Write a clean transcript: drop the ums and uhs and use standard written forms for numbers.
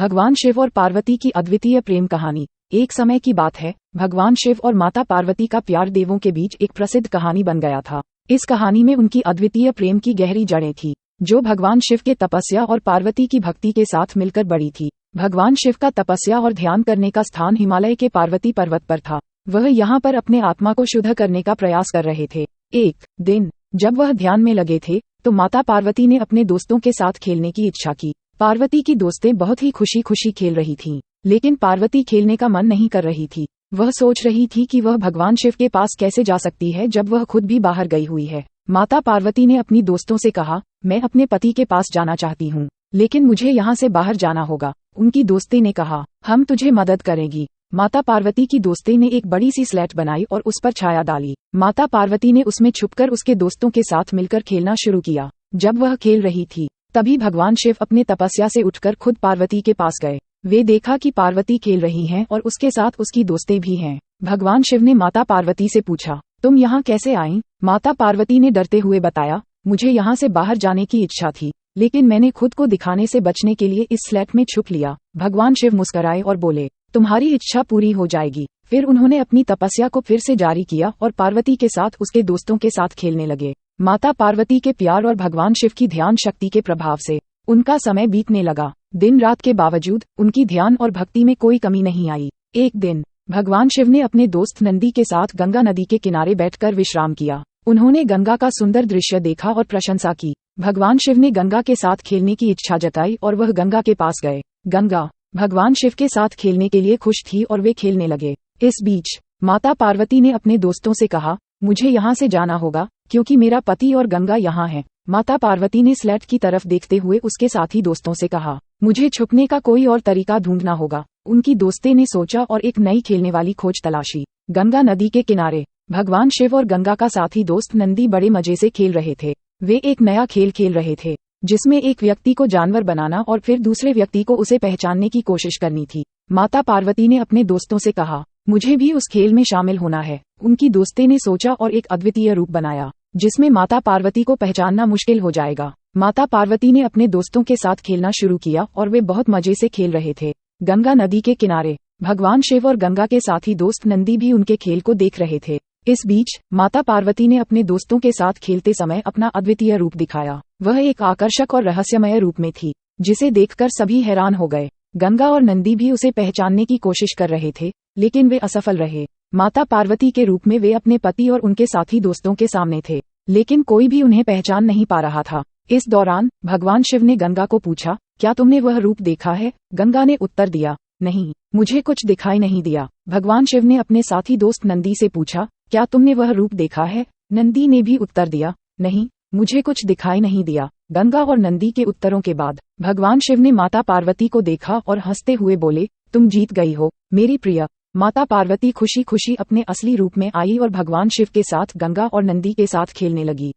भगवान शिव और पार्वती की अद्वितीय प्रेम कहानी। एक समय की बात है, भगवान शिव और माता पार्वती का प्यार देवों के बीच एक प्रसिद्ध कहानी बन गया था। इस कहानी में उनकी अद्वितीय प्रेम की गहरी जड़ें थी, जो भगवान शिव के तपस्या और पार्वती की भक्ति के साथ मिलकर बढ़ी थी। भगवान शिव का तपस्या और ध्यान करने का स्थान हिमालय के पार्वती पर्वत पर था। वह यहाँ पर अपने आत्मा को शुद्ध करने का प्रयास कर रहे थे। एक दिन जब वह ध्यान में लगे थे, तो माता पार्वती ने अपने दोस्तों के साथ खेलने की इच्छा की। पार्वती की दोस्तें बहुत ही खुशी खुशी खेल रही थीं, लेकिन पार्वती खेलने का मन नहीं कर रही थी। वह सोच रही थी कि वह भगवान शिव के पास कैसे जा सकती है जब वह खुद भी बाहर गई हुई है। माता पार्वती ने अपनी दोस्तों से कहा, मैं अपने पति के पास जाना चाहती हूँ, लेकिन मुझे यहाँ से बाहर जाना होगा। उनकी दोस्ती ने कहा, हम तुझे मदद करेंगी। माता पार्वती की दोस्ती ने एक बड़ी सी स्लेट बनाई और उस पर छाया डाली। माता पार्वती ने उसमें छुपकर उसके दोस्तों के साथ मिलकर खेलना शुरू किया। जब वह खेल रही थी, तभी भगवान शिव अपने तपस्या से उठकर खुद पार्वती के पास गए। वे देखा कि पार्वती खेल रही हैं और उसके साथ उसकी दोस्तें भी हैं। भगवान शिव ने माता पार्वती से पूछा, तुम यहाँ कैसे आईं? माता पार्वती ने डरते हुए बताया, मुझे यहाँ से बाहर जाने की इच्छा थी, लेकिन मैंने खुद को दिखाने से बचने के लिए इस स्लेट में छुप लिया। भगवान शिव मुस्कुराए और बोले, तुम्हारी इच्छा पूरी हो जाएगी। फिर उन्होंने अपनी तपस्या को फिर से जारी किया और पार्वती के साथ उसके दोस्तों के साथ खेलने लगे। माता पार्वती के प्यार और भगवान शिव की ध्यान शक्ति के प्रभाव से उनका समय बीतने लगा। दिन रात के बावजूद उनकी ध्यान और भक्ति में कोई कमी नहीं आई। एक दिन भगवान शिव ने अपने दोस्त नंदी के साथ गंगा नदी के किनारे बैठकर विश्राम किया। उन्होंने गंगा का सुंदर दृश्य देखा और प्रशंसा की। भगवान शिव ने गंगा के साथ खेलने की इच्छा जताई और वह गंगा के पास गए। गंगा भगवान शिव के साथ खेलने के लिए खुश थी और वे खेलने लगे। इस बीच माता पार्वती ने अपने दोस्तों से कहा, मुझे यहाँ से जाना होगा, क्योंकि मेरा पति और गंगा यहाँ है। माता पार्वती ने स्लेट की तरफ देखते हुए उसके साथी दोस्तों से कहा, मुझे छुपने का कोई और तरीका ढूंढना होगा। उनकी दोस्तें ने सोचा और एक नई खेलने वाली खोज तलाशी। गंगा नदी के किनारे भगवान शिव और गंगा का साथी दोस्त नंदी बड़े मजे से खेल रहे थे। वे एक नया खेल खेल रहे थे, जिसमें एक व्यक्ति को जानवर बनाना और फिर दूसरे व्यक्ति को उसे पहचानने की कोशिश करनी थी। माता पार्वती ने अपने दोस्तों से कहा, मुझे भी उस खेल में शामिल होना है। उनकी दोस्तें ने सोचा और एक अद्वितीय रूप बनाया, जिसमें माता पार्वती को पहचानना मुश्किल हो जाएगा। माता पार्वती ने अपने दोस्तों के साथ खेलना शुरू किया और वे बहुत मजे से खेल रहे थे। गंगा नदी के किनारे भगवान शिव और गंगा के साथी दोस्त नंदी भी उनके खेल को देख रहे थे। इस बीच माता पार्वती ने अपने दोस्तों के साथ खेलते समय अपना अद्वितीय रूप दिखाया। वह एक आकर्षक और रहस्यमय रूप में थी, जिसे देखकर सभी हैरान हो गए। गंगा और नंदी भी उसे पहचानने की कोशिश कर रहे थे, लेकिन वे असफल रहे। माता पार्वती के रूप में वे अपने पति और उनके साथी दोस्तों के सामने थे, लेकिन कोई भी उन्हें पहचान नहीं पा रहा था। इस दौरान भगवान शिव ने गंगा को पूछा, क्या तुमने वह रूप देखा है? गंगा ने उत्तर दिया, नहीं, मुझे कुछ दिखाई नहीं दिया। भगवान शिव ने अपने साथी दोस्त नंदी से पूछा, क्या तुमने वह रूप देखा है? नंदी ने भी उत्तर दिया, नहीं, मुझे कुछ दिखाई नहीं दिया। गंगा और नंदी के उत्तरों के बाद भगवान शिव ने माता पार्वती को देखा और हंसते हुए बोले, तुम जीत गई हो मेरी प्रिय। माता पार्वती खुशी खुशी अपने असली रूप में आई और भगवान शिव के साथ गंगा और नंदी के साथ खेलने लगी।